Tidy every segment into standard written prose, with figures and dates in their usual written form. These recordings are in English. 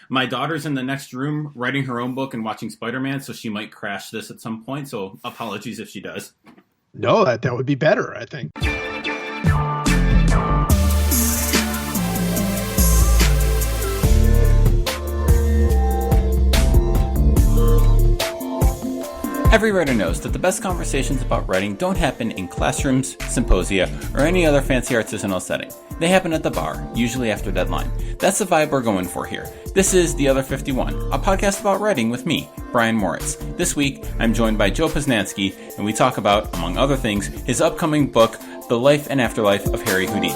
My daughter's in the next room writing her own book and watching Spider-Man, so she might crash this at some point. So apologies if she does. No, that would be better, I think. Every writer knows that the best conversations about writing don't happen in classrooms, symposia, or any other fancy artisanal setting. They happen at the bar, usually after deadline. That's the vibe we're going for here. This is The Other 51, a podcast about writing with me, Brian Moritz. This week, I'm joined by Joe Posnanski, and we talk about, among other things, his upcoming book, The Life and Afterlife of Harry Houdini.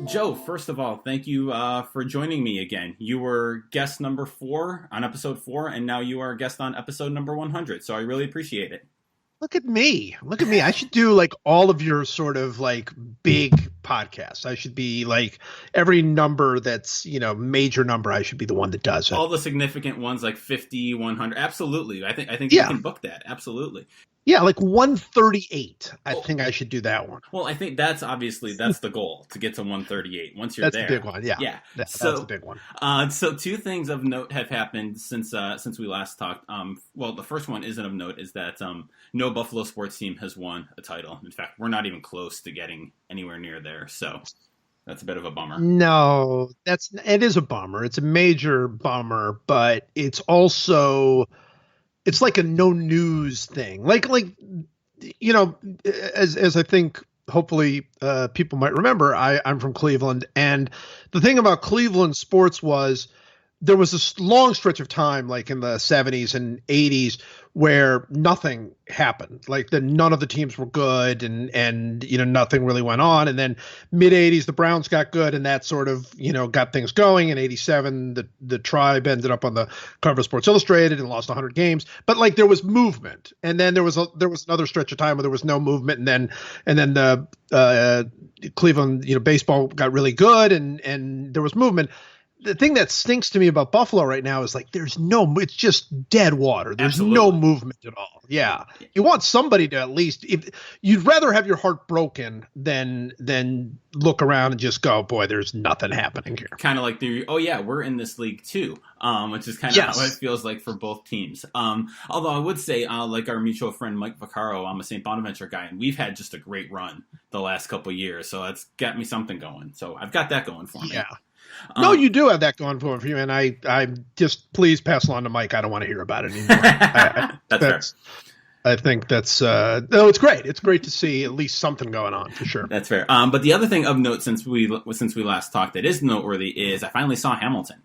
Joe, first of all, thank you for joining me again. You were guest number 4 on episode 4, and now you are a guest on episode number 100, so I really appreciate it. Look at me. I should do like all of your sort of like big podcasts. I should be like every number that's, major number. I should be the one that does it. All the significant ones like 50, 100. Absolutely. I think you can book that. Absolutely. Yeah, like 138. I think I should do that one. Well, I think that's the goal, to get to 138 once you're that's there. That's the big one, yeah. Yeah. That's the big one. So 2 things of note have happened since we last talked. Well, the first one isn't of note, is that no Buffalo sports team has won a title. In fact, we're not even close to getting anywhere near there, so that's a bit of a bummer. No, it is a bummer. It's a major bummer, but it's also... It's like a no news thing. Like as I think hopefully people might remember, I'm from Cleveland. And the thing about Cleveland sports was there was this long stretch of time, like in the 70s and 80s, where nothing happened. Like none of the teams were good and nothing really went on. And then mid 80s, the Browns got good, and that sort of, got things going. In 87, the Tribe ended up on the cover of Sports Illustrated and lost 100 games. But like there was movement. And then there was another stretch of time where there was no movement. And then the Cleveland, baseball got really good and there was movement. The thing that stinks to me about Buffalo right now is like it's just dead water. There's Absolutely. No movement at all. Yeah. You want somebody to at least, if you'd rather have your heart broken than look around and just go, boy, there's nothing happening here. Kind of like we're in this league too, which is kind of how it feels like for both teams. Although I would say, like our mutual friend Mike Vaccaro, I'm a St. Bonaventure guy, and we've had just a great run the last couple of years. So that's got me something going. So I've got that going for me. Yeah. No, you do have that going for you, and I just please pass along to Mike. I don't want to hear about it anymore. That's fair. I think that's it's great. It's great to see at least something going on for sure. That's fair. But the other thing of note since we last talked that is noteworthy is I finally saw Hamilton.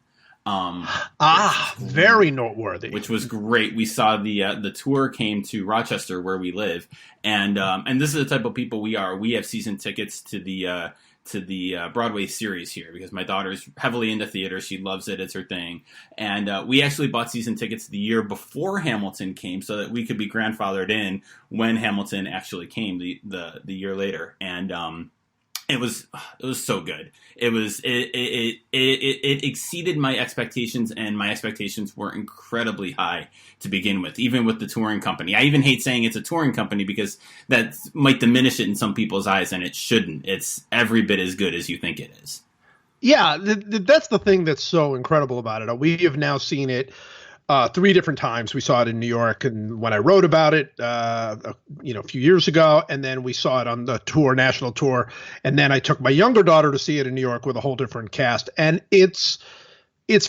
Very noteworthy. Which was great. We saw the tour came to Rochester where we live, and this is the type of people we are. We have season tickets to the Broadway series here because my daughter's heavily into theater. She loves it. It's her thing. And we actually bought season tickets the year before Hamilton came so that we could be grandfathered in when Hamilton actually came the year later. And it was so good. It exceeded my expectations, and my expectations were incredibly high to begin with, even with the touring company. I even hate saying it's a touring company because that might diminish it in some people's eyes, and it shouldn't. It's every bit as good as you think it is. Yeah, that's the thing that's so incredible about it. We have now seen it 3 different times. We saw it in New York, and when I wrote about it, a few years ago, and then we saw it on the national tour, and then I took my younger daughter to see it in New York with a whole different cast, and it's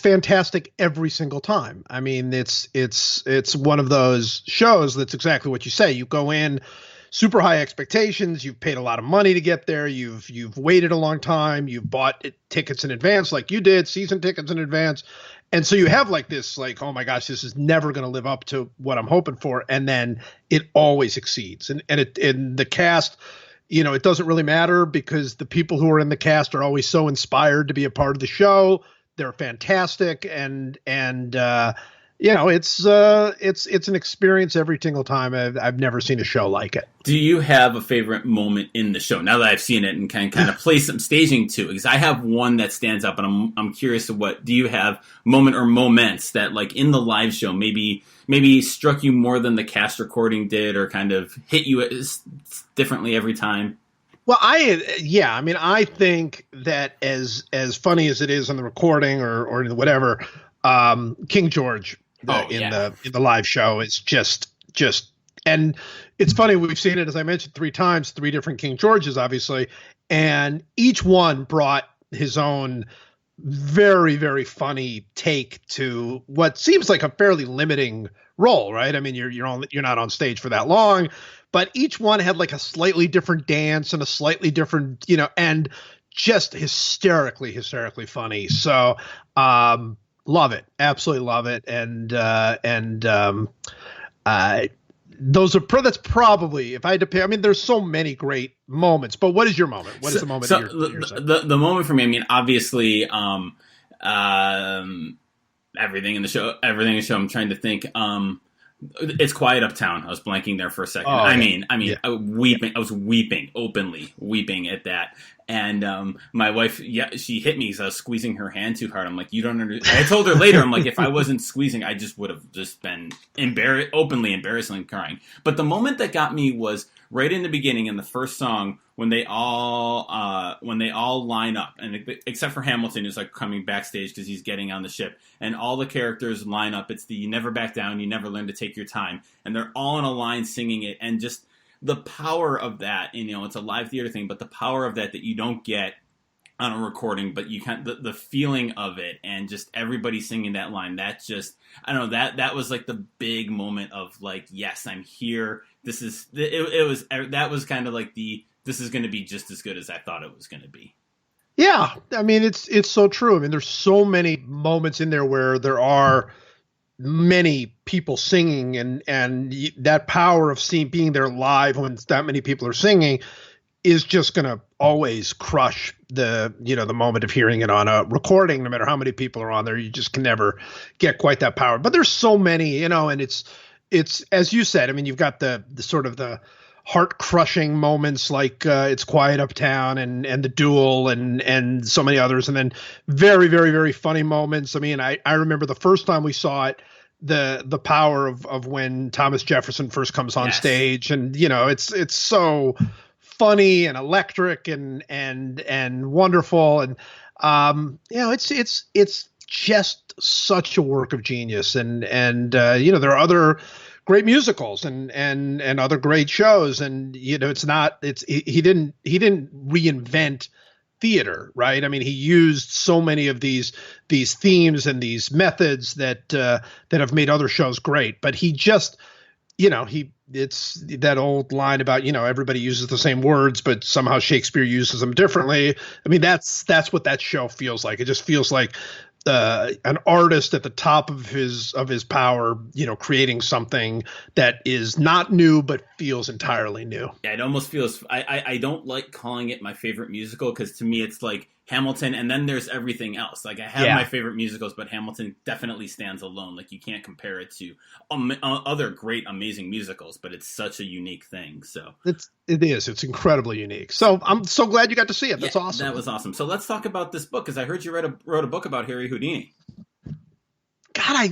fantastic every single time. I mean, it's one of those shows that's exactly what you say. You go in super high expectations. You've paid a lot of money to get there. You've waited a long time. You've bought tickets in advance, like you did, season tickets in advance. And so you have like this, like, oh my gosh, this is never going to live up to what I'm hoping for. And then it always exceeds. And the cast, it doesn't really matter because the people who are in the cast are always so inspired to be a part of the show. They're fantastic. And it's an experience every single time. I've never seen a show like it. Do you have a favorite moment in the show now that I've seen it and can kind of play some staging to it? Because I have one that stands up, and I'm curious of what do you have moment or moments that like in the live show maybe struck you more than the cast recording did, or kind of hit you differently every time? Well, I mean, I think that as funny as it is on the recording or whatever, King George Oh yeah. in the live show is just, and it's funny, we've seen it, as I mentioned, three times, three different King Georges, obviously, and each one brought his own very, very funny take to what seems like a fairly limiting role, right? I mean, you're not on stage for that long, but each one had like a slightly different dance and a slightly different, and just hysterically funny. So, love it, absolutely love it, and uh, that's probably, if I had to pick. I mean, there's so many great moments, but what is your moment? What is the moment? So the moment for me, I mean, obviously, everything in the show, I'm trying to think. It's Quiet Uptown. I was blanking there for a second. Oh, I yeah. mean, Yeah. I was weeping, openly weeping at that. And my wife, she hit me because I was squeezing her hand too hard. I'm like, you don't understand. I told her later, I'm like, if I wasn't squeezing, I just would have just been openly embarrassingly crying. But the moment that got me was right in the beginning in the first song when they all line up, and except for Hamilton, who's like coming backstage because he's getting on the ship, and all the characters line up. It's the "You never back down, you never learn to take your time," and they're all in a line singing it, and just the power of that. It's a live theater thing, but the power of that you don't get on a recording, but you can the feeling of it, and just everybody singing that line. That just, I don't know, that was like the big moment of like, yes, I'm here. This is it was that was kind of like this is going to be just as good as I thought it was going to be. Yeah, I mean, it's so true. I mean, there's so many moments in there where there are many people singing, and that power of being there live when that many people are singing is just going to always crush the moment of hearing it on a recording. No matter how many people are on there, you just can never get quite that power. But there's so many, and it's as you said. I mean, you've got the sort of the heart crushing moments like It's Quiet Uptown and The Duel and so many others, and then very, very, very funny moments. I mean, I remember the first time we saw it, the power of when Thomas Jefferson first comes on stage, and it's so funny and electric and wonderful, and it's just such a work of genius, and there are other great musicals and other great shows, and he didn't reinvent theater, right? I mean, he used so many of these themes and these methods that have made other shows great, but he just it's that old line about everybody uses the same words, but somehow Shakespeare uses them differently. I mean, that's what that show feels like. It just feels like an artist at the top of his power, creating something that is not new but feels entirely new. Yeah, it almost feels. I don't like calling it my favorite musical, because to me it's like Hamilton, and then there's everything else. Like, I have my favorite musicals, but Hamilton definitely stands alone. Like, you can't compare it to other great, amazing musicals, but it's such a unique thing. So it is. It's incredibly unique. So I'm so glad you got to see it. That's awesome. That was awesome. So let's talk about this book, because I heard you wrote a book about Harry Houdini. God, I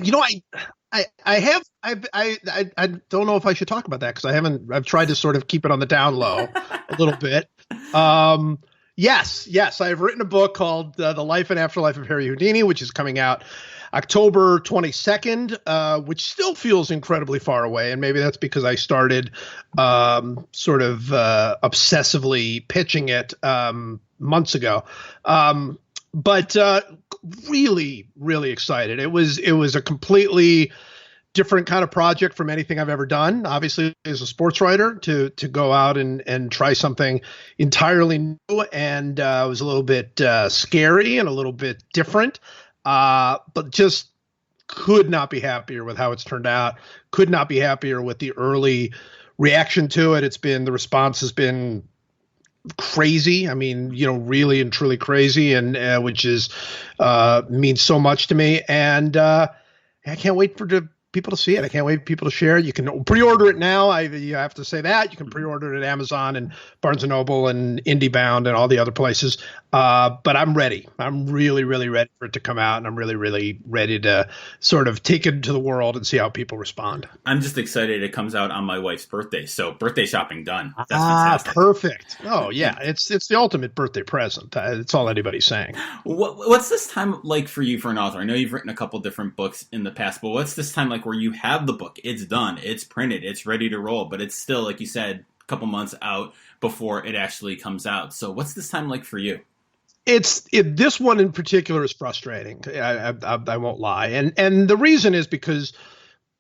don't know if I should talk about that, because I've tried to sort of keep it on the down low a little bit. Yes, I've written a book called The Life and Afterlife of Harry Houdini, which is coming out October 22nd, which still feels incredibly far away. And maybe that's because I started sort of obsessively pitching it months ago. But really, really excited. It was a completely different kind of project from anything I've ever done. Obviously, as a sports writer, to go out and try something entirely new, and it was a little bit scary and a little bit different, but just could not be happier with how it's turned out. Could not be happier with the early reaction to it. The response has been crazy. I mean, really and truly crazy, and which is means so much to me. And I can't wait to people to see it. I can't wait for people to share it. You can pre-order it now. You have to say that. You can pre-order it at Amazon and Barnes & Noble and IndieBound and all the other places. But I'm ready. I'm really, really ready for it to come out, and I'm really, really ready to sort of take it into the world and see how people respond. I'm just excited it comes out on my wife's birthday. So birthday shopping done. That's fantastic. Perfect. Oh, yeah. It's the ultimate birthday present. That's all anybody's saying. What's this time like for you for an author? I know you've written a couple different books in the past, but what's this time like where you have the book, it's done, it's printed, it's ready to roll, but it's still, like you said, a couple months out before it actually comes out. So what's this time like for you? This one in particular is frustrating. I won't lie. And the reason is because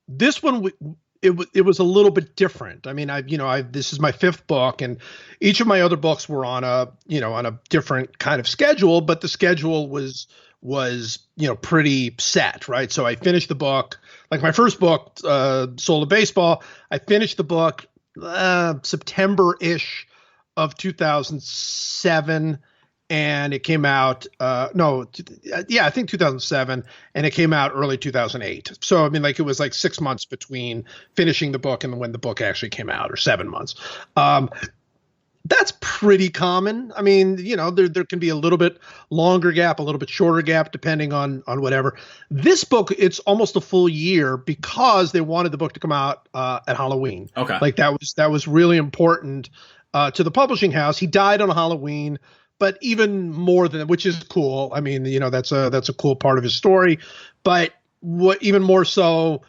this one, it was a little bit different. I mean, this is my fifth book, and each of my other books were on a different kind of schedule, but the schedule was pretty set, right? So I finished the book, like my first book, Soul of Baseball. I finished the book September-ish of 2007. And it came out, I think 2007, and it came out early 2008. So, I mean, like, it was like 6 months between finishing the book and when the book actually came out, or 7 months. That's pretty common. I mean, there can be a little bit longer gap, a little bit shorter gap, depending on whatever. This book, it's almost a full year because they wanted the book to come out at Halloween. Okay. Like, that was really important to the publishing house. He died on Halloween. But even more than, which is cool. I mean, that's a cool part of his story. But what even more so,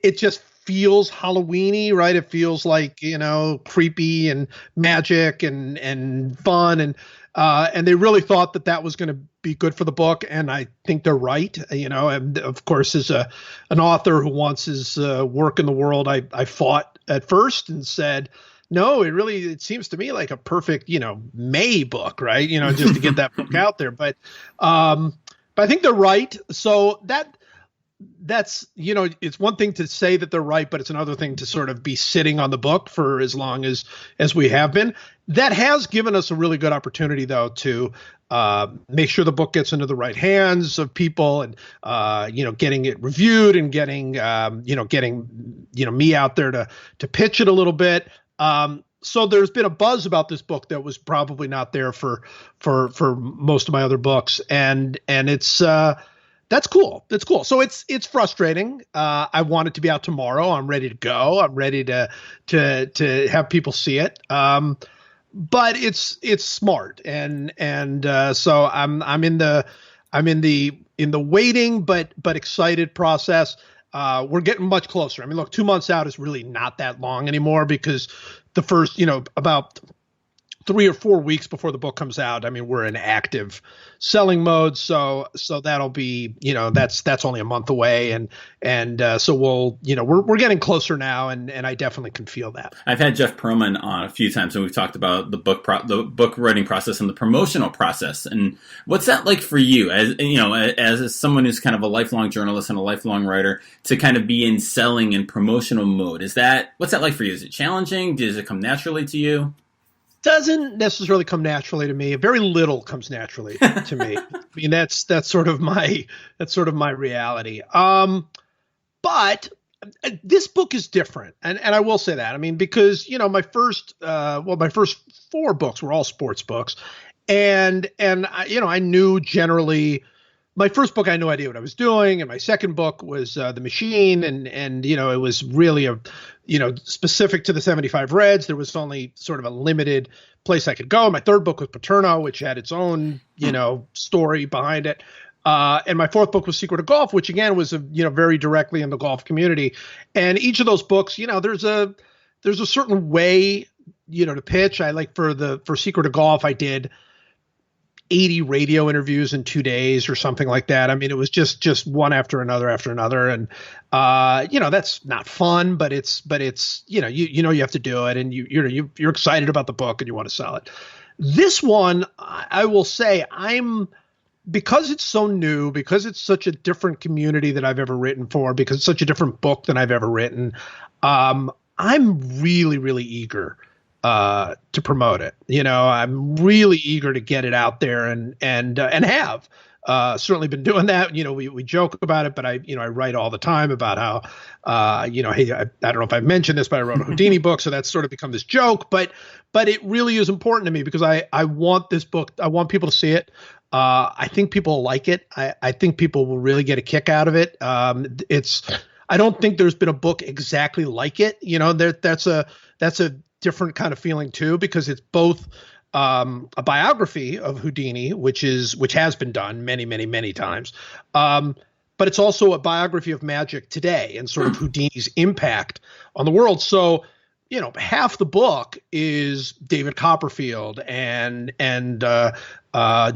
it just feels Halloween-y, right? It feels like, creepy and magic and fun, and they really thought that was going to be good for the book, and I think they're right. And of course, as an author who wants his work in the world, I fought at first and said, no, it seems to me like a perfect, May book, right? Just to get that book out there. But I think they're right. So that's, it's one thing to say that they're right, but it's another thing to sort of be sitting on the book for as long as we have been. That has given us a really good opportunity, though, to make sure the book gets into the right hands of people, and getting it reviewed, and getting me out there to pitch it a little bit. So there's been a buzz about this book that was probably not there for most of my other books. And it's, that's cool. That's cool. So it's frustrating. I want it to be out tomorrow. I'm ready to go. I'm ready to have people see it. But it's smart. And so I'm in the waiting, but excited process. We're getting much closer. I mean, look, 2 months out is really not that long anymore, because the first, about 3 or 4 weeks before the book comes out, I mean, we're in active selling mode. So that'll be, that's only a month away. And so we're getting closer now, and I definitely can feel that. I've had Jeff Pearlman on a few times, and we've talked about the book writing process and the promotional process. And what's that like for you, as someone who's kind of a lifelong journalist and a lifelong writer, to kind of be in selling and promotional mode? What's that like for you? Is it challenging? Does it come naturally to you? Doesn't necessarily come naturally to me. Very little comes naturally to me. I mean, that's sort of my reality. But this book is different, and I will say that. I mean, because my first 4 books were all sports books, and I knew generally. My first book, I had no idea what I was doing, and my second book was The Machine, and it was really specific to the 75 Reds. There was only sort of a limited place I could go. My third book was Paterno, which had its own story behind it, and my fourth book was Secret of Golf, which again was very directly in the golf community. And each of those books, there's a certain way to pitch. I like for Secret of Golf, I did 80 radio interviews in 2 days or something like that. I mean, it was just one after another. And, that's not fun, but it's, you have to do it, and you're excited about the book and you want to sell it. This one, I will say, because it's so new, because it's such a different community than I've ever written for, because it's such a different book than I've ever written. I'm really, really eager to promote it. I'm really eager to get it out there and have certainly been doing that. We joke about it, but I write all the time about how, hey, I don't know if I mentioned this, but I wrote a Houdini book. So that's sort of become this joke, but it really is important to me because I want this book. I want people to see it. I think people will like it. I think people will really get a kick out of it. I don't think there's been a book exactly like it. That's a different kind of feeling too, because it's both a biography of Houdini, which has been done many, many, many times. But it's also a biography of magic today and sort of Houdini's impact on the world. So, half the book is David Copperfield and I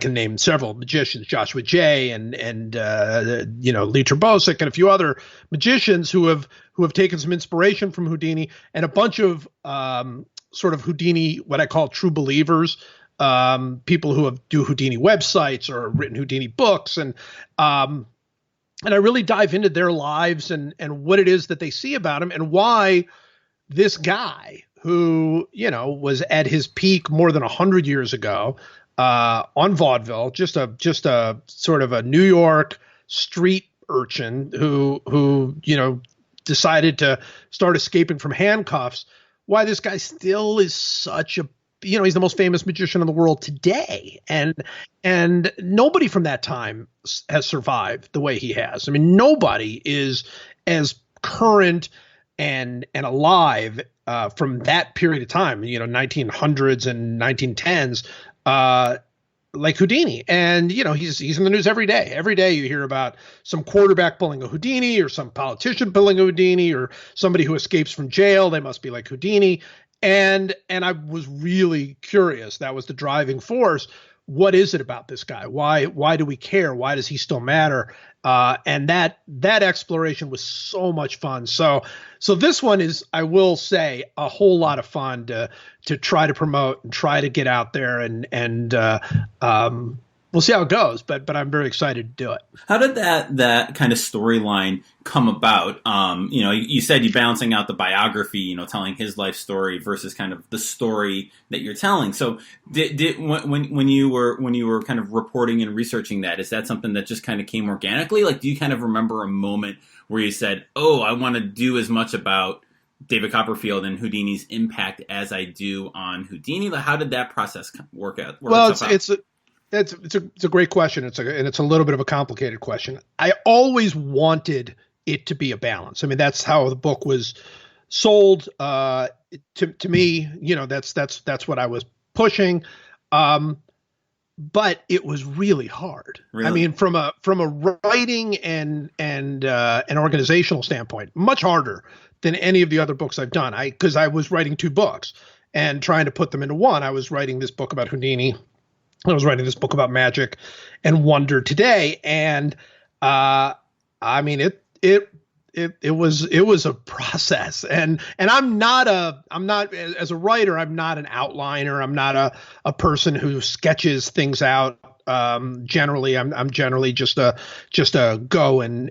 can name several magicians, Joshua Jay and Lee Trubosic and a few other magicians who have taken some inspiration from Houdini, and a bunch of sort of Houdini, what I call true believers, people who do Houdini websites or written Houdini books. And I really dive into their lives and what it is that they see about him and why this guy who, was at his peak more than 100 years ago on vaudeville, just a sort of a New York street urchin who decided to start escaping from handcuffs, why this guy still is such a, he's the most famous magician in the world today. And nobody from that time has survived the way he has. I mean, nobody is as current and alive from that period of time, 1900s and 1910s, like Houdini. And, he's in the news every day. Every day you hear about some quarterback pulling a Houdini or some politician pulling a Houdini or somebody who escapes from jail. They must be like Houdini. And I was really curious. That was the driving force. What is it about this guy? Why do we care? Why does he still matter? And that exploration was so much fun. So this one is, I will say, a whole lot of fun to try to promote and try to get out there and we'll see how it goes, but I'm very excited to do it. How did that kind of storyline come about? You said you're balancing out the biography, telling his life story versus kind of the story that you're telling. So when you were kind of reporting and researching that, is that something that just kind of came organically? Like, do you kind of remember a moment where you said, "Oh, I want to do as much about David Copperfield and Houdini's impact as I do on Houdini"? Like, how did that process work out? It's a great question. It's a little bit of a complicated question. I always wanted it to be a balance. I mean, that's how the book was sold to me. That's what I was pushing. But it was really hard. Really? I mean, from a writing and an organizational standpoint, much harder than any of the other books I've done. Because I was writing two books and trying to put them into one. I was writing this book about Houdini. I was writing this book about magic and wonder today. And, I mean, it was a process, and I'm not as a writer, I'm not an outliner. I'm not a person who sketches things out. Generally I'm generally just a go and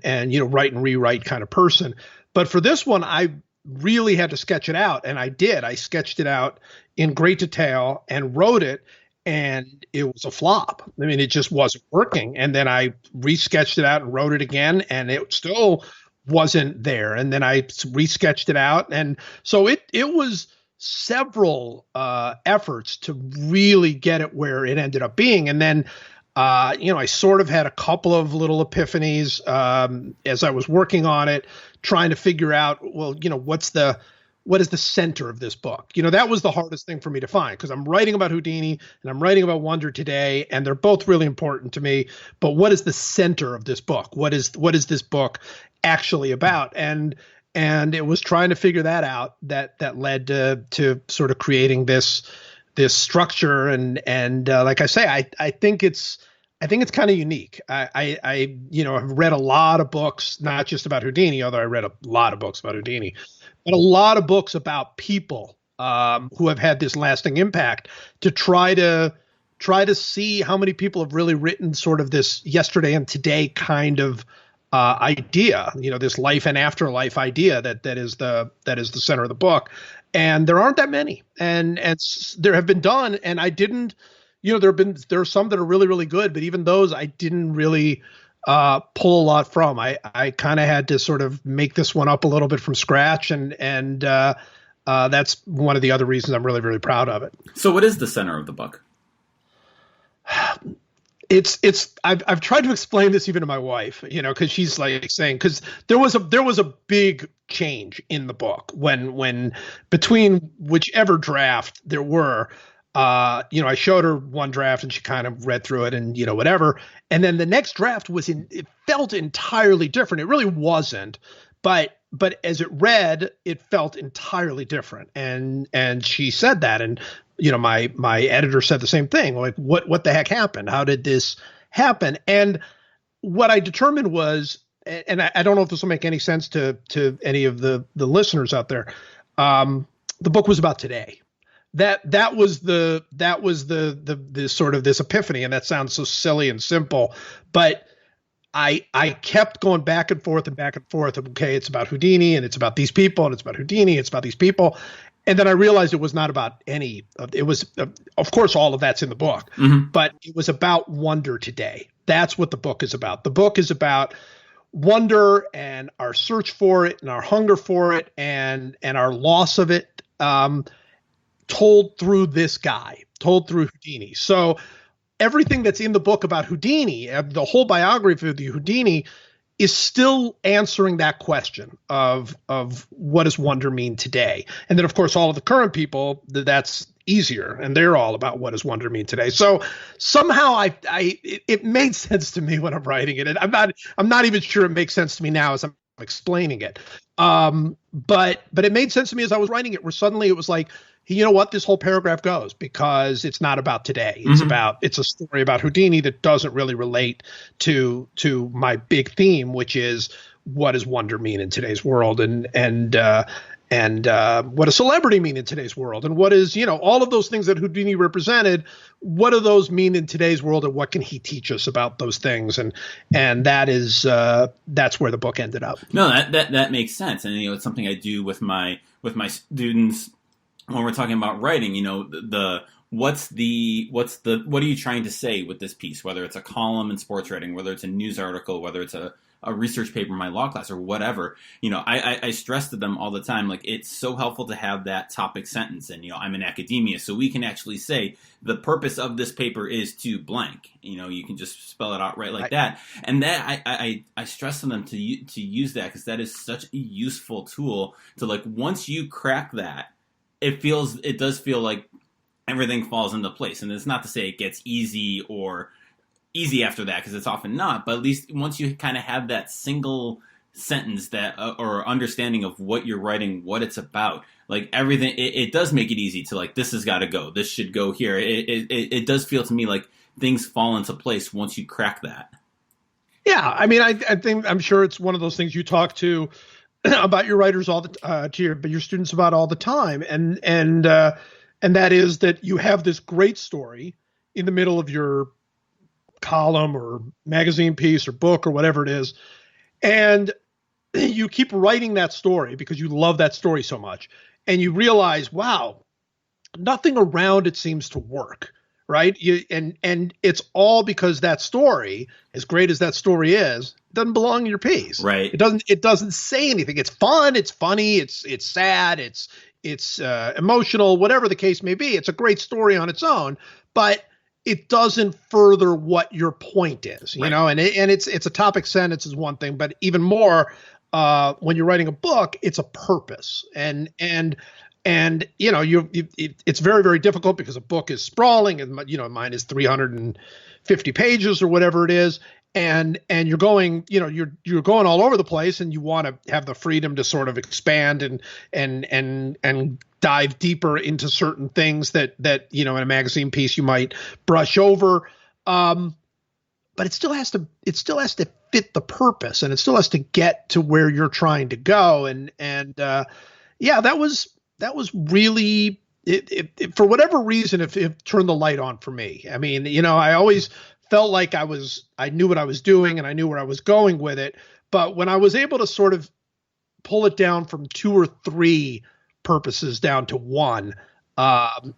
write and rewrite kind of person. But for this one, I really had to sketch it out. And I did. I sketched it out in great detail and wrote it. And it was a flop. I mean, it just wasn't working. And then I resketched it out and wrote it again, and it still wasn't there. And then I resketched it out. And so it was several efforts to really get it where it ended up being. And then, I sort of had a couple of little epiphanies as I was working on it, trying to figure out, well, what is the center of this book? That was the hardest thing for me to find, because I'm writing about Houdini and I'm writing about wonder today, and they're both really important to me. But what is the center of this book? What is this book actually about? And it was trying to figure that out that led to sort of creating this structure. And like I say, I think it's kind of unique. I have read a lot of books, not just about Houdini, although I read a lot of books about Houdini, but a lot of books about people who have had this lasting impact, to try to see how many people have really written sort of this yesterday and today kind of idea, this life and afterlife idea that is the center of the book. and there aren't that many, and there have been done, and I didn't, there are some that are really, really good, but even those I didn't really pull a lot from. I kind of had to sort of make this one up a little bit from scratch, and that's one of the other reasons I'm really, really proud of it. So what is the center of the book? I've tried to explain this even to my wife, because she's like saying, because there was a big change in the book when between whichever draft there were, I showed her one draft and she kind of read through it and whatever, and then the next draft it felt entirely different. It really wasn't, but as it read, it felt entirely different, and she said that, and my editor said the same thing. Like, what the heck happened? How did this happen? And what I determined was, and I don't know if this will make any sense to any of the listeners out there. The book was about today. That was the sort of this epiphany, and that sounds so silly and simple, but I kept going back and forth and back and forth. Okay, it's about Houdini, and it's about these people, and it's about Houdini, it's about these people. And then I realized it was not about any – it was of course, all of that's in the book, but it was about wonder today. That's what the book is about. The book is about wonder and our search for it and our hunger for it and our loss of it, told through this guy, told through Houdini. So everything that's in the book about Houdini, the whole biography of the Houdini, is still answering that question of what does wonder mean today. And then, of course, all of the current people, that's easier, and they're all about what does wonder mean today. So somehow it made sense to me when I'm writing it. And I'm not even sure it makes sense to me now as I'm explaining it. But it made sense to me as I was writing it, where suddenly it was like, you know what, this whole paragraph goes, because it's not about today. It's a story about Houdini that doesn't really relate to my big theme, which is what does wonder mean in today's world, and what does celebrity mean in today's world, and what is, all of those things that Houdini represented, what do those mean in today's world, and what can he teach us about those things? And that is that's where the book ended up. No, that makes sense, and it's something I do with my students when we're talking about writing. What are you trying to say with this piece? Whether it's a column in sports writing, whether it's a news article, whether it's a research paper in my law class or whatever, I stress to them all the time, like, it's so helpful to have that topic sentence. And, I'm in academia, so we can actually say the purpose of this paper is to blank. You can just spell it out right like that. And that I stress to them to use that, because that is such a useful tool to, like, once you crack that, it does feel like everything falls into place. And it's not to say it gets easy after that, because it's often not. But at least once you kind of have that single sentence that or understanding of what you're writing, what it's about, like, everything, it does make it easy to, like, this has got to go. This should go here. It does feel to me like things fall into place once you crack that. Yeah, I mean, I'm sure it's one of those things you talk to about your writers all the to your students about all the time, and that is that you have this great story in the middle of your column or magazine piece or book or whatever it is, and you keep writing that story because you love that story so much, and you realize, wow, nothing around it seems to work, right? And it's all because that story, as great as that story is, doesn't belong in your piece. Right. It doesn't say anything. It's fun. It's funny. It's sad. It's emotional. Whatever the case may be, it's a great story on its own, but it doesn't further what your point is. Right. And it's a topic sentence is one thing, but even more when you're writing a book, it's a purpose. And it's very, very difficult because a book is sprawling, and mine is 350 pages or whatever it is. And you're going, you're going all over the place, and you want to have the freedom to sort of expand and dive deeper into certain things that in a magazine piece you might brush over. But it still has to fit the purpose, and it still has to get to where you're trying to go. And that was really it for whatever reason, it turned the light on for me. I mean, I always felt like I knew what I was doing and I knew where I was going with it. But when I was able to sort of pull it down from 2 or 3 purposes down to one,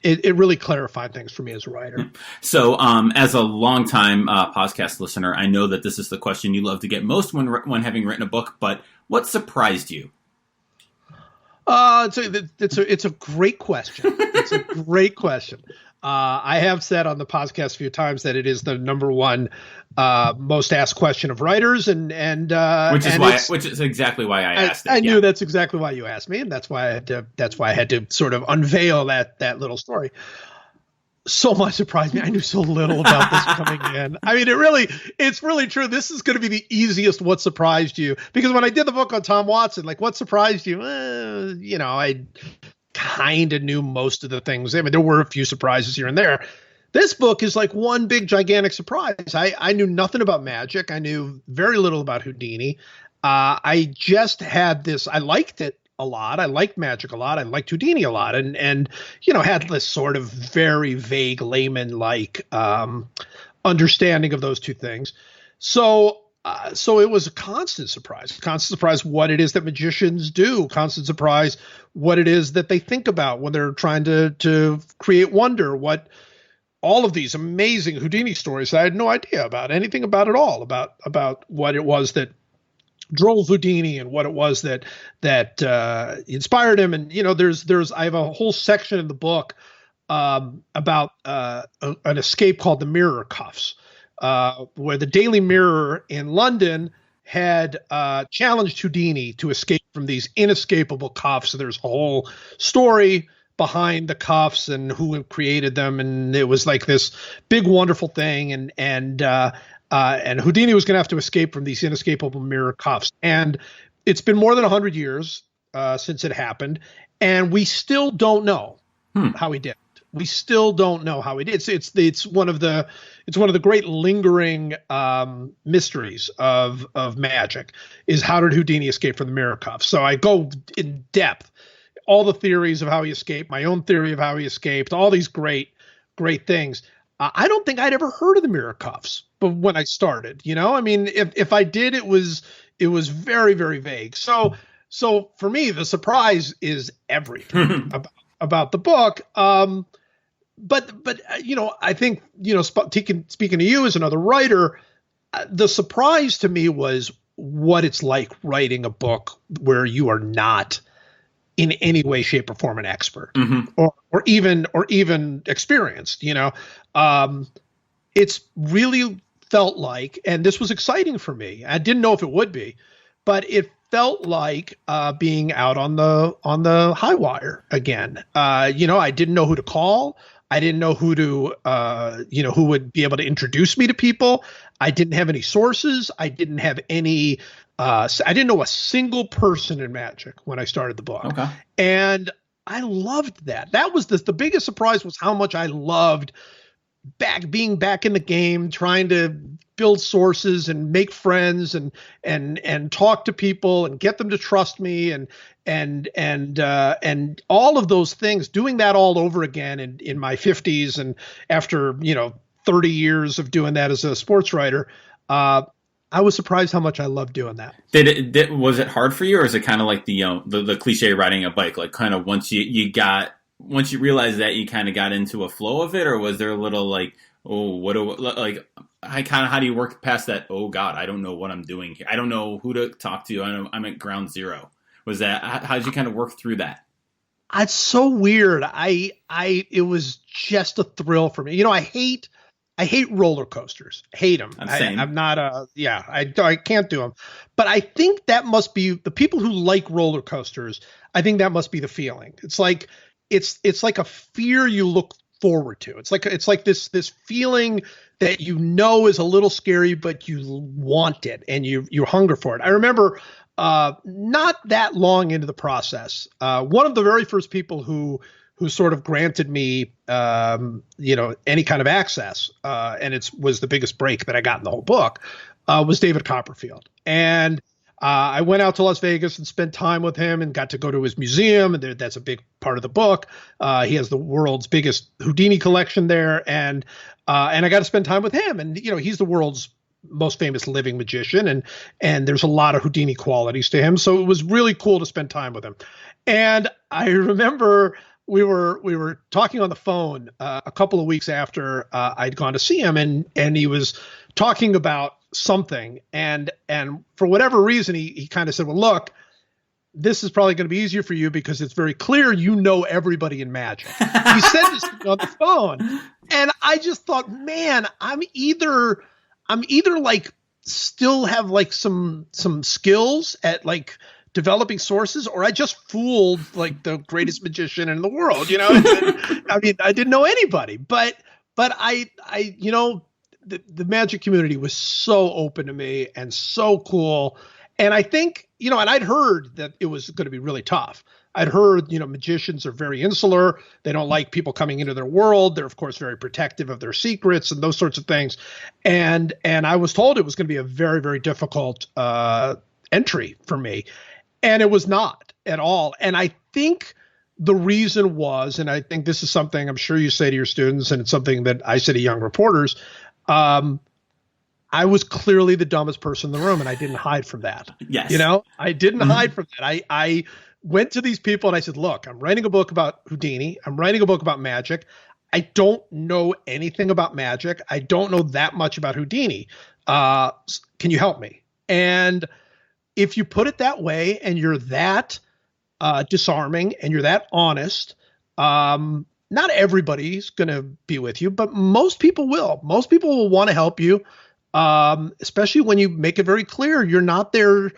it really clarified things for me as a writer. So, as a longtime podcast listener, I know that this is the question you love to get most when having written a book. But what surprised you? It's a great question. It's a great question. I have said on the podcast a few times that it is the number one most asked question of writers, which is exactly why I asked. I knew that's exactly why you asked me, and that's why I had to sort of unveil that little story. So much surprised me. I knew so little about this coming in. I mean, it's really true. This is going to be the easiest what surprised you, because when I did the book on Tom Watson, like, what surprised you? I kind of knew most of the things. I mean, there were a few surprises here and there. This book is like one big gigantic surprise. I knew nothing about magic. I knew very little about Houdini. I just had this. I liked it a lot. I liked magic a lot. I liked Houdini a lot, and had this sort of very vague layman-like understanding of those two things. So it was a constant surprise what it is that magicians do, constant surprise what it is that they think about when they're trying to create wonder, what all of these amazing Houdini stories that I had no idea about anything about at all, about what it was that drove Houdini and what it was that inspired him. And, I have a whole section in the book about an escape called the Mirror Cuffs, where the Daily Mirror in London had challenged Houdini to escape from these inescapable cuffs. So there's a whole story behind the cuffs and who created them, and it was like this big wonderful thing. And Houdini was going to have to escape from these inescapable mirror cuffs. And it's been more than 100 years since it happened, and we still don't know how he did it. We still don't know how he did. It's one of the great lingering mysteries of magic, is how did Houdini escape from the mirror cuffs? So I go in depth, all the theories of how he escaped, my own theory of how he escaped, all these great things. I don't think I'd ever heard of the mirror cuffs, but when I started, I mean, if I did, it was very, very vague. So for me, the surprise is everything about the book. But I think, speaking to you as another writer, the surprise to me was what it's like writing a book where you are not in any way, shape, or form an expert, or even experienced. It's really felt like, and this was exciting for me. I didn't know if it would be, but it felt like being out on the high wire again. I didn't know who to call. I didn't know who to, who would be able to introduce me to people. I didn't have any sources. I didn't have any. I didn't know a single person in magic when I started the book. Okay. And I loved that. That was the biggest surprise, was how much I loved being back in the game, trying to build sources and make friends and talk to people and get them to trust me and all of those things, doing that all over again in my 50s. And after, 30 years of doing that as a sports writer, I was surprised how much I loved doing that. Was it hard for you, or is it kind of like the cliche riding a bike? Like, kind of once you realized that, you kind of got into a flow of it, or was there a little like, how do you work past that? Oh God, I don't know what I'm doing here. I don't know who to talk to. I'm at ground zero. Was that, how did you kind of work through that? It's so weird. It was just a thrill for me. I hate roller coasters. Hate them. I'm not I can't do them. But I think that must be the people who like roller coasters. I think that must be the feeling. It's like like a fear you look forward to. It's like this feeling that is a little scary, but you want it and you hunger for it. I remember not that long into the process, one of the very first people who sort of granted me, any kind of access, and it was the biggest break that I got in the whole book, was David Copperfield. And I went out to Las Vegas and spent time with him and got to go to his museum. And that's a big part of the book. He has the world's biggest Houdini collection there. And I got to spend time with him. And, he's the world's most famous living magician, and there's a lot of Houdini qualities to him. So it was really cool to spend time with him. And I remember we were talking on the phone a couple of weeks after I'd gone to see him, and he was talking about something, and for whatever reason he kind of said, well, look, this is probably going to be easier for you because it's very clear you know everybody in magic. He said this on the phone, and I just thought, man, I'm either like still have like some skills at like developing sources, or I just fooled like the greatest magician in the world. I mean, I didn't know anybody, but I the magic community was so open to me and so cool. And I think, and I'd heard that it was going to be really tough. I'd heard, magicians are very insular. They don't like people coming into their world. They're, of course, very protective of their secrets and those sorts of things. And I was told it was going to be a very, very difficult entry for me. And it was not at all. And I think the reason was, and I think this is something I'm sure you say to your students, and it's something that I say to young reporters, I was clearly the dumbest person in the room, and I didn't hide from that. Yes. I didn't hide from that. I went to these people and I said, look, I'm writing a book about Houdini. I'm writing a book about magic. I don't know anything about magic. I don't know that much about Houdini. Can you help me? And if you put it that way and you're that disarming and you're that honest, not everybody's going to be with you, but most people will. Most people will want to help you. Especially when you make it very clear you're not there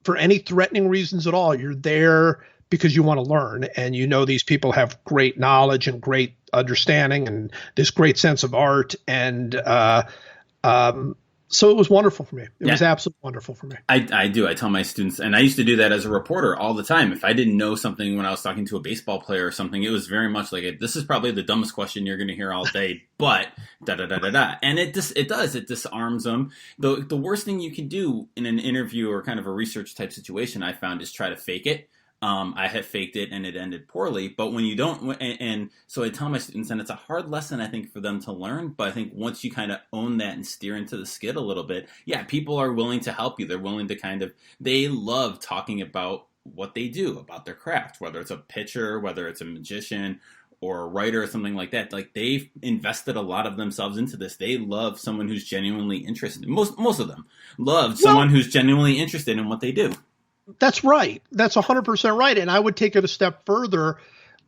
for any threatening reasons at all. You're there because you want to learn, and these people have great knowledge and great understanding and this great sense of art. And so it was wonderful for me. It was absolutely wonderful for me. I do. I tell my students, and I used to do that as a reporter all the time. If I didn't know something when I was talking to a baseball player or something, it was very much like, this is probably the dumbest question you're going to hear all day, but da-da-da-da-da. And it disarms them. The worst thing you can do in an interview or kind of a research type situation, I found, is try to fake it. I have faked it and it ended poorly, but when you don't, and so I tell my students, and it's a hard lesson, I think, for them to learn, but I think once you kind of own that and steer into the skid a little bit, people are willing to help you. They're willing to they love talking about what they do, about their craft, whether it's a pitcher, whether it's a magician or a writer or something like that. Like, they've invested a lot of themselves into this. They love someone who's genuinely interested. Most of them love someone who's genuinely interested in what they do. That's right. That's 100% right. And I would take it a step further.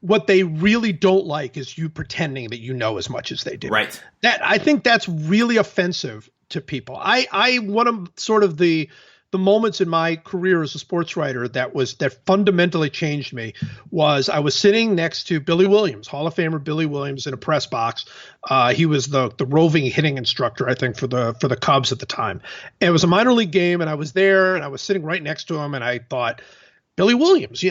What they really don't like is you pretending that you know as much as they do. Right. I think that's really offensive to people. One of sort of the moments in my career as a sports writer that fundamentally changed me was I was sitting next to Billy Williams, Hall of Famer Billy Williams, in a press box. He was the roving hitting instructor, I think, for the Cubs at the time. And it was a minor league game, and I was there, and I was sitting right next to him, and I thought, Billy Williams,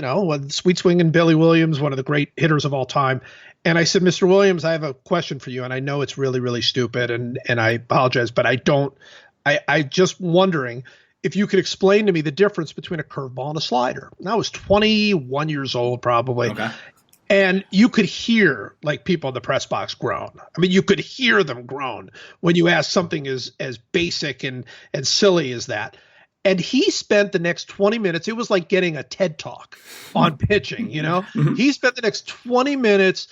sweet swinging Billy Williams, one of the great hitters of all time. And I said, Mr. Williams, I have a question for you, and I know it's really, really stupid, and I apologize, but I just wondering if you could explain to me the difference between a curveball and a slider. And I was 21 years old, probably. Okay. And you could hear like people in the press box groan. I mean, you could hear them groan when you ask something as basic and silly as that. And he spent the next 20 minutes. It was like getting a TED talk on pitching, He spent the next 20 minutes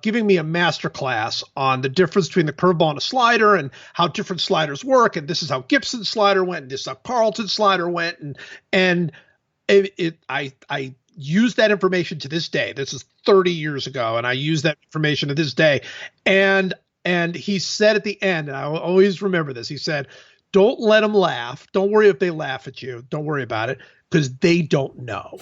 giving me a master class on the difference between the curveball and a slider and how different sliders work. And this is how Gibson's slider went. And this is how Carlton's slider went. And I use that information to this day. This is 30 years ago. And I use that information to this day. And he said at the end, and I will always remember this, he said, don't let them laugh. Don't worry if they laugh at you. Don't worry about it, because they don't know.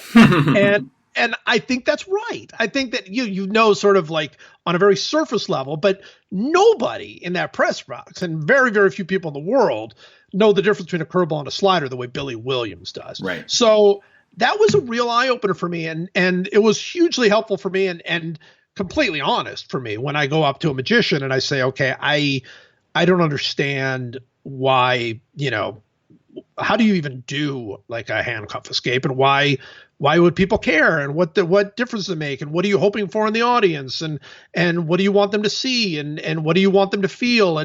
And I think that's right. I think that you know sort of like on a very surface level, but nobody in that press box, and very, very few people in the world, know the difference between a curveball and a slider the way Billy Williams does. Right. So that was a real eye-opener for me, and it was hugely helpful for me and completely honest for me when I go up to a magician and I say, okay, I don't understand why, how do you even do like a handcuff escape, and why would people care, and what difference does it make, and what are you hoping for in the audience, and what do you want them to see, and what do you want them to feel,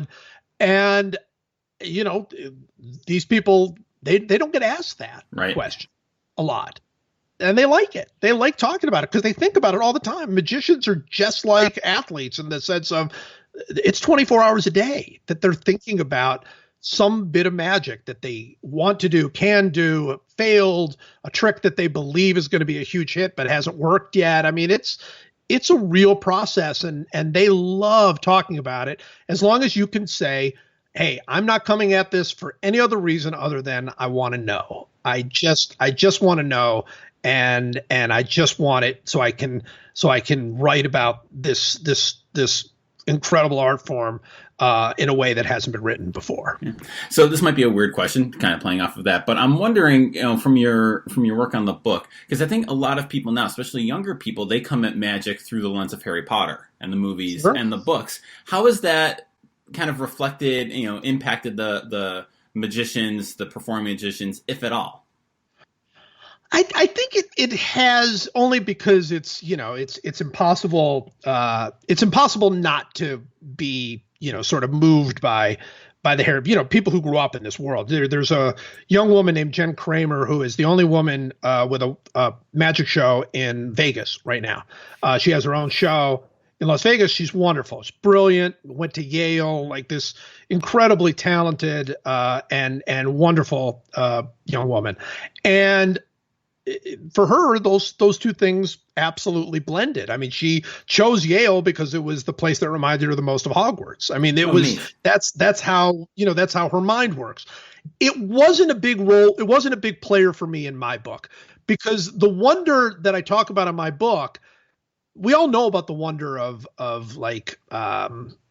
and you know, these people, they don't get asked that Right. question a lot. And they like it. They like talking about it because they think about it all the time. Magicians are just like athletes in the sense of it's 24 hours a day that they're thinking about some bit of magic that they want to do, can do, failed, a trick that they believe is going to be a huge hit but hasn't worked yet. I mean, it's a real process, and they love talking about it as long as you can say, hey, I'm not coming at this for any other reason other than I want to know. I just want to know, and I just want it so I can write about this incredible art form in a way that hasn't been written before. Yeah. So this might be a weird question, kind of playing off of that, but I'm wondering, from your work on the book, because I think a lot of people now, especially younger people, they come at magic through the lens of Harry Potter and the movies and the books. How is that kind of reflected, impacted the magicians, the performing magicians, if at all? I think it has, only because it's impossible. It's impossible not to be, sort of moved by the hair, people who grew up in this world. There's a young woman named Jen Kramer who is the only woman with a magic show in Vegas right now. She has her own show in Las Vegas. She's wonderful. She's brilliant. Went to Yale, like this incredibly talented and wonderful young woman. And for her, those two things absolutely blended. I mean, she chose Yale because it was the place that reminded her the most of Hogwarts. I mean, that's how her mind works. It wasn't a big role. It wasn't a big player for me in my book, because the wonder that I talk about in my book, we all know about the wonder of like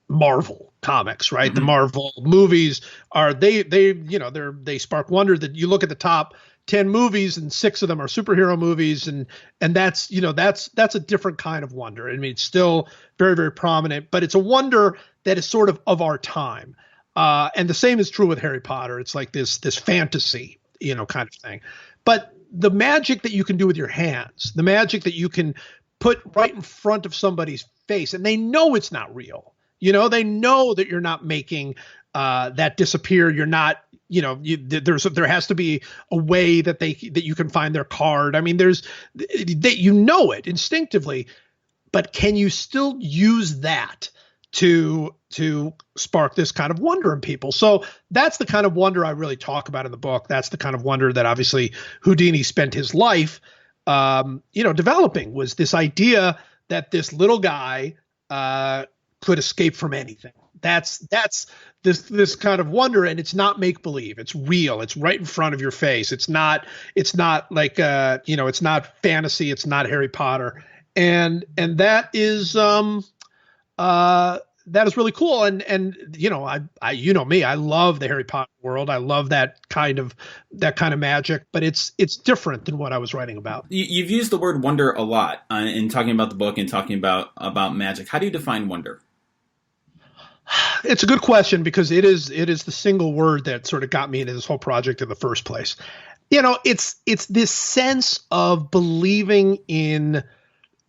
Marvel comics, right? Mm-hmm. The Marvel movies are they spark wonder. That you look at the top 10 movies and 6 of them are superhero movies, and that's a different kind of wonder. I mean, it's still very, very prominent, but it's a wonder that is sort of our time. And the same is true with Harry Potter. It's like this fantasy, kind of thing. But the magic that you can do with your hands, the magic that you can put right in front of somebody's face, and they know it's not real. They know that you're not making that disappear. You're not, there has to be a way that you can find their card. I mean, there's that, it instinctively, but can you still use that to spark this kind of wonder in people? So that's the kind of wonder I really talk about in the book. That's the kind of wonder that obviously Houdini spent his life, developing, was this idea that this little guy could escape from anything. That's this kind of wonder, and it's not make believe. It's real. It's right in front of your face. It's not like it's not fantasy. It's not Harry Potter, and that is really cool. And I me, I love the Harry Potter world. I love that kind of magic, but it's different than what I was writing about. You've used the word wonder a lot in talking about the book and talking about magic. How do you define wonder? It's a good question, because it is the single word that sort of got me into this whole project in the first place. It's this sense of believing in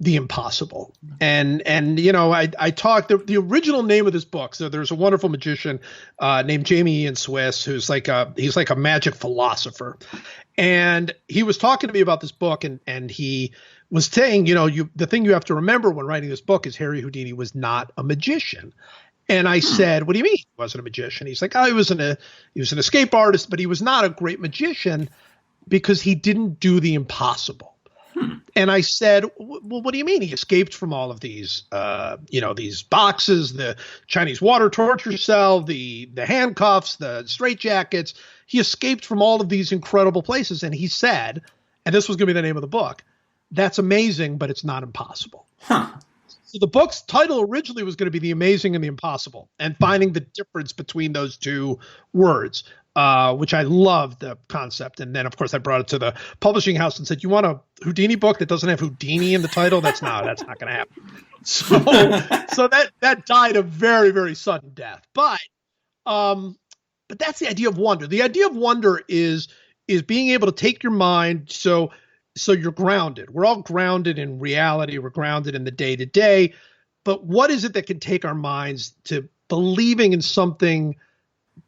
the impossible. And I talked, the original name of this book. So there's a wonderful magician named Jamie Ian Swiss, who's he's like a magic philosopher. And he was talking to me about this book, and he was saying, the thing you have to remember when writing this book is Harry Houdini was not a magician. And I said, what do you mean he wasn't a magician? He's like, he was an escape artist, but he was not a great magician because he didn't do the impossible. And I said, well, what do you mean? He escaped from all of these, these boxes, the Chinese water torture cell, the handcuffs, the straitjackets. He escaped from all of these incredible places. And he said, and this was going to be the name of the book, that's amazing, but it's not impossible. So the book's title originally was going to be The Amazing and the Impossible, and finding the difference between those two words, which I loved the concept. And then, of course, I brought it to the publishing house and said, you want a Houdini book that doesn't have Houdini in the title? That's not going to happen. So that died a very, very sudden death. But that's the idea of wonder. The idea of wonder is being able to take your mind so you're grounded. We're all grounded in reality. We're grounded in the day-to-day. But what is it that can take our minds to believing in something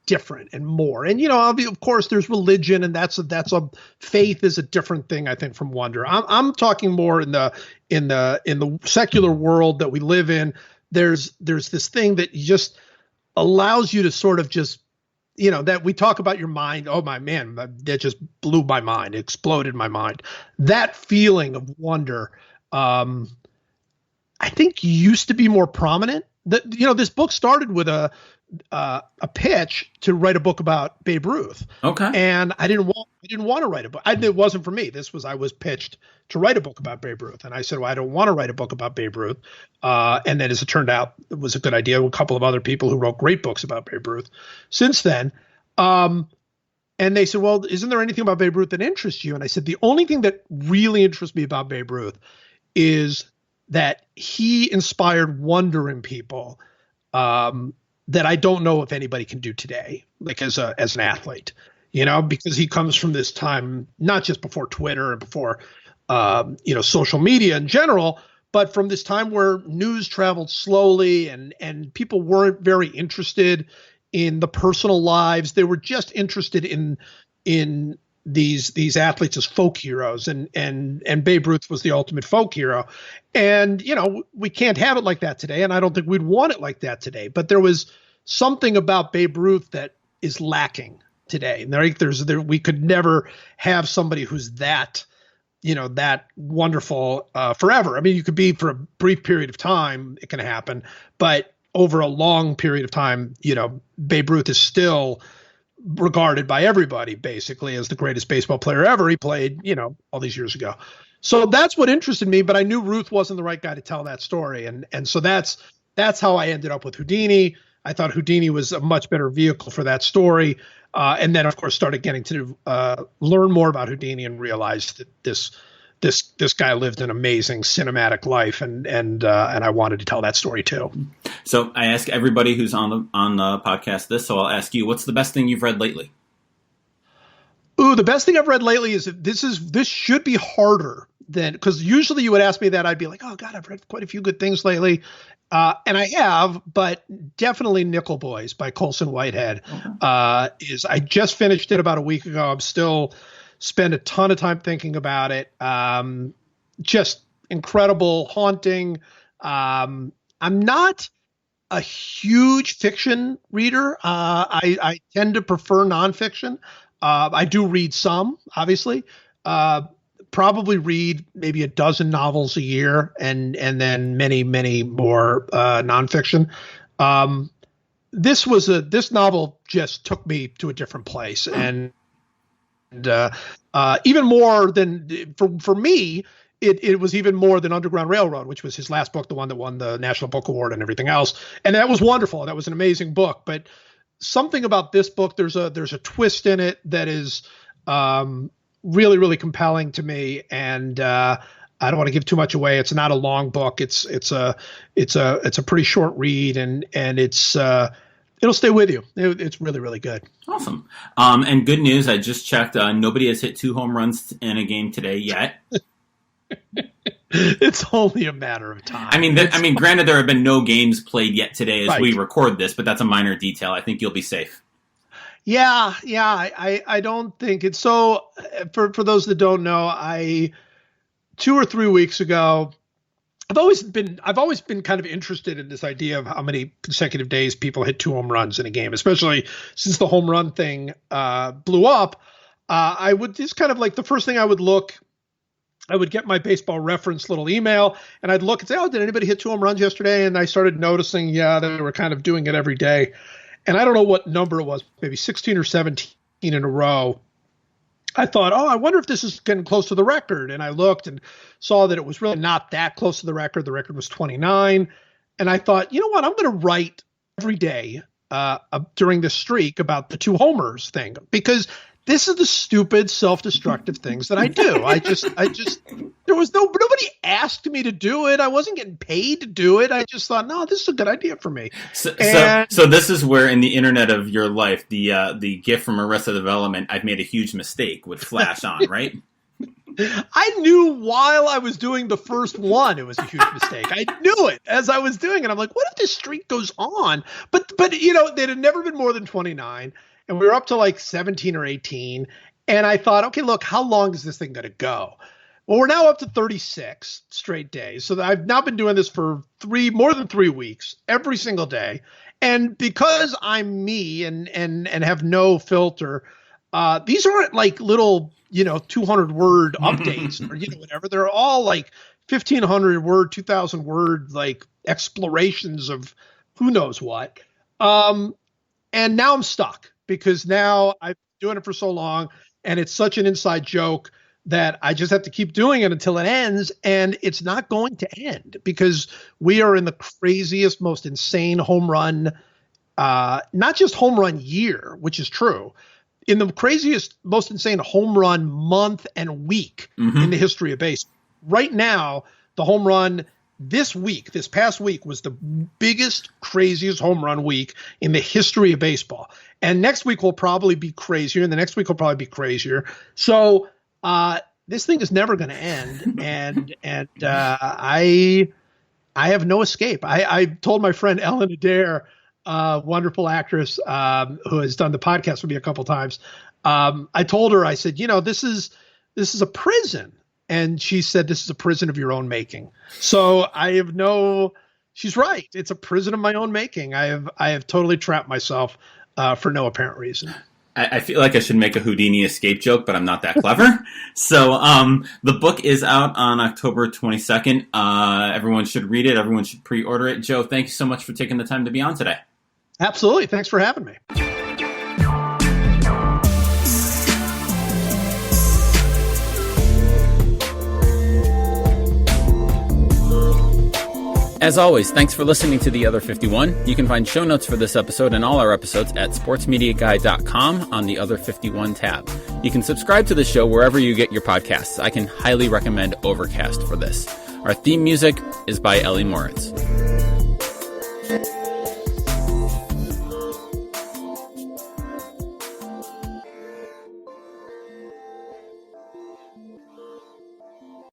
different and more. And of course, there's religion, and that's a faith is a different thing, I think, from wonder. I'm talking more in the secular world that we live in. There's this thing that just allows you to sort of just, that we talk about your mind. Oh my man, that just blew my mind, exploded my mind. That feeling of wonder, I think used to be more prominent. This book started with a pitch to write a book about Babe Ruth. Okay. And I didn't want to write a book. It wasn't for me. I was pitched to write a book about Babe Ruth. And I said, well, I don't want to write a book about Babe Ruth. And then as it turned out, it was a good idea. A couple of other people who wrote great books about Babe Ruth since then. And they said, well, isn't there anything about Babe Ruth that interests you? And I said, the only thing that really interests me about Babe Ruth is that he inspired wonder in people, that I don't know if anybody can do today, like as an athlete, because he comes from this time, not just before Twitter and before, social media in general, but from this time where news traveled slowly and people weren't very interested in the personal lives. They were just interested in these athletes as folk heroes, and Babe Ruth was the ultimate folk hero. And, we can't have it like that today. And I don't think we'd want it like that today, but there was something about Babe Ruth that is lacking today. And we could never have somebody who's that wonderful, forever. I mean, you could be for a brief period of time, it can happen, but over a long period of time, Babe Ruth is still regarded by everybody basically as the greatest baseball player ever. He played, all these years ago. So that's what interested me, but I knew Ruth wasn't the right guy to tell that story. And so that's how I ended up with Houdini. I thought Houdini was a much better vehicle for that story. And then of course started getting to learn more about Houdini and realized that this guy lived an amazing cinematic life, and I wanted to tell that story too. So I ask everybody who's on the podcast this, so I'll ask you, what's the best thing you've read lately? Ooh, the best thing I've read lately is this should be harder than, because usually you would ask me that, I'd be like, oh God, I've read quite a few good things lately. And I have, but definitely Nickel Boys by Colson Whitehead. Okay. I just finished it about a week ago. I'm still spend a ton of time thinking about it. Just incredible, haunting. I'm not a huge fiction reader. I tend to prefer nonfiction. I do read some, obviously. Probably read maybe a dozen novels a year, and then many, many more nonfiction. This novel just took me to a different place, and even more than for me, it was even more than Underground Railroad, which was his last book, the one that won the National Book Award and everything else. And that was wonderful. That was an amazing book. But something about this book, there's a twist in it that is really, really compelling to me. And I don't want to give too much away. It's not a long book. It's a pretty short read, and it'll stay with you. It's really, really good. Awesome. And good news, I just checked. Nobody has hit 2 home runs in a game today yet. It's only a matter of time. I mean, granted, there have been no games played yet today as we record this, but that's a minor detail. I think you'll be safe. Yeah. I don't think it's so. For those that don't know, 2 or 3 weeks ago, I've always been kind of interested in this idea of how many consecutive days people hit 2 home runs in a game, especially since the home run thing blew up. I would just kind of like, the first thing I would get my Baseball Reference little email, and I'd look and say, oh, did anybody hit 2 home runs yesterday? And I started noticing, they were kind of doing it every day. And I don't know what number it was, maybe 16 or 17 in a row. I thought, oh, I wonder if this is getting close to the record. And I looked and saw that it was really not that close to the record. The record was 29. And I thought, you know what? I'm going to write every day during this streak about the 2 homers thing, because this is the stupid, self-destructive things that I do. There was nobody asked me to do it. I wasn't getting paid to do it. I just thought, no, this is a good idea for me. So this is where in the internet of your life, the GIF from Arrested Development, I've made a huge mistake, would flash on, right? I knew while I was doing the first one, it was a huge mistake. I knew it as I was doing it. I'm like, what if this streak goes on? But it had never been more than 29, and we were up to like 17 or 18. And I thought, okay, look, how long is this thing going to go? Well, we're now up to 36 straight days. So I've now been doing this for more than 3 weeks, every single day. And because I'm me and have no filter, these aren't like little, 200 word updates or, whatever. They're all like 1,500 word, 2,000 word, like explorations of who knows what. And now I'm stuck because now I've been doing it for so long. And it's such an inside joke that I just have to keep doing it until it ends. And it's not going to end because we are in the craziest, most insane home run, not just home run year, which is true, in the craziest, most insane home run month and week in the history of baseball. Right now, the home run this past week was the biggest, craziest home run week in the history of baseball. And next week will probably be crazier, and the next week will probably be crazier. So this thing is never going to end, and I have no escape. I told my friend Ellen Adair, wonderful actress who has done the podcast with me a couple times. I told her, I said, this is a prison. And she said, this is a prison of your own making. So she's right. It's a prison of my own making. I have totally trapped myself for no apparent reason. I feel like I should make a Houdini escape joke, but I'm not that clever. So the book is out on October 22nd. Everyone should read it. Everyone should pre-order it. Joe, thank you so much for taking the time to be on today. Absolutely. Thanks for having me. As always, thanks for listening to The Other 51. You can find show notes for this episode and all our episodes at sportsmediaguy.com on the Other 51 tab. You can subscribe to the show wherever you get your podcasts. I can highly recommend Overcast for this. Our theme music is by Ellie Moritz.